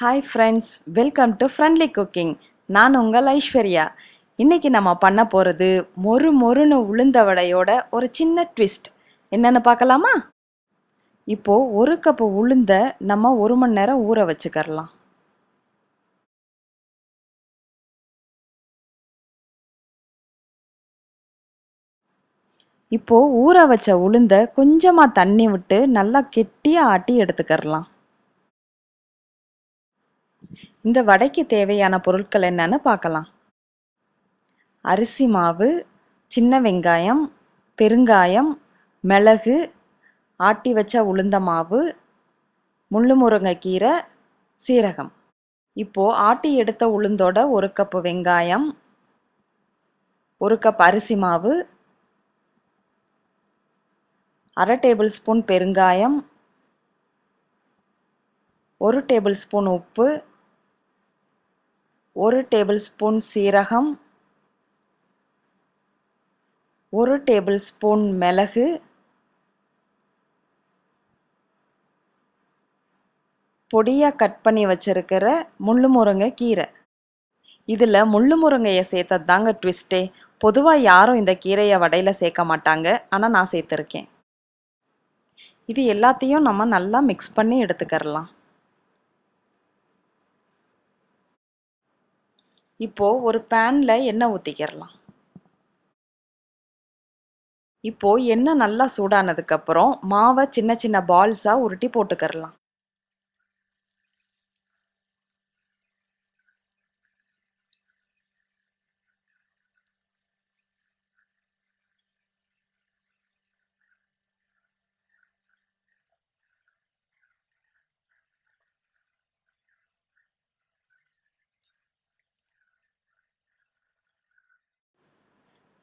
Hi friends, welcome to friendly cooking. நான் உங்கள் ஐஸ்வர்யா. இன்னைக்கு நம்ம பண்ண போகிறது மொறு மொறுன்னு உளுந்த வடையோட ஒரு சின்ன ட்விஸ்ட். என்னன்னு பார்க்கலாமா? இப்போ ஒரு கப்பு உளுந்த நம்ம 1 மணி நேரம் ஊற வச்சுக்கறலாம். இப்போ ஊற வச்ச உளுந்த கொஞ்சமா தண்ணி விட்டு நல்லா கெட்டியா ஆட்டி எடுத்துக்கறலாம். இந்த வடைக்கு தேவையான பொருட்கள் என்னன்னு பார்க்கலாம். அரிசி மாவு, சின்ன வெங்காயம், பெருங்காயம், மிளகு, ஆட்டி வச்ச உளுந்த மாவு, முள்ளு முருங்கைக்கீரை, சீரகம். இப்போ ஆட்டி எடுத்த உளுந்தோட 1 கப் வெங்காயம், 1 கப் அரிசி மாவு, 1/2 டேபிள் ஸ்பூன் பெருங்காயம், 1 டேபிள் ஸ்பூன் உப்பு, 1 டேபிள் ஸ்பூன் சீரகம், 1 டேபிள் ஸ்பூன் மிளகு, பொடியாக கட் பண்ணி வச்சிருக்கிற முள்ளு முருங்கை கீரை. இதில் முள்ளு முருங்கையை சேர்த்தது தாங்க ட்விஸ்ட்டே. பொதுவாக யாரும் இந்த கீரையை வடையில் சேர்க்க மாட்டாங்க, ஆனால் நான் சேர்த்துருக்கேன். இது எல்லாத்தையும் நம்ம நல்லா மிக்ஸ் பண்ணி எடுத்துக்கறலாம். இப்போ ஒரு பேனில் எண்ணெய் ஊற்றிக்கிறலாம். இப்போ எண்ணெய் நல்லா சூடானதுக்கப்புறம் மாவை சின்ன சின்ன பால்ஸாக உருட்டி போட்டுக்கறலாம்.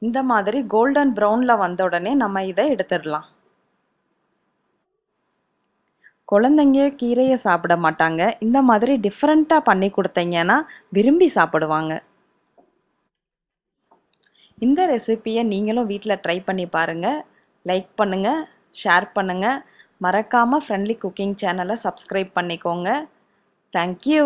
இந்த மாதிரி கோல்டன் ப்ரௌனில் வந்த உடனே நம்ம இதை எடுத்துடலாம். குழந்தைங்க கீரையை சாப்பிட மாட்டாங்க. இந்த மாதிரி டிஃப்ரெண்ட்டாக பண்ணி கொடுத்தீங்கன்னா விரும்பி சாப்பிடுவாங்க. இந்த ரெசிபியை நீங்களும் வீட்டில் ட்ரை பண்ணி பாருங்கள். லைக் பண்ணுங்கள், ஷேர் பண்ணுங்கள். மறக்காமல் ஃப்ரெண்ட்லி குக்கிங் சேனலை சப்ஸ்கிரைப் பண்ணிக்கோங்க. தேங்க்யூ.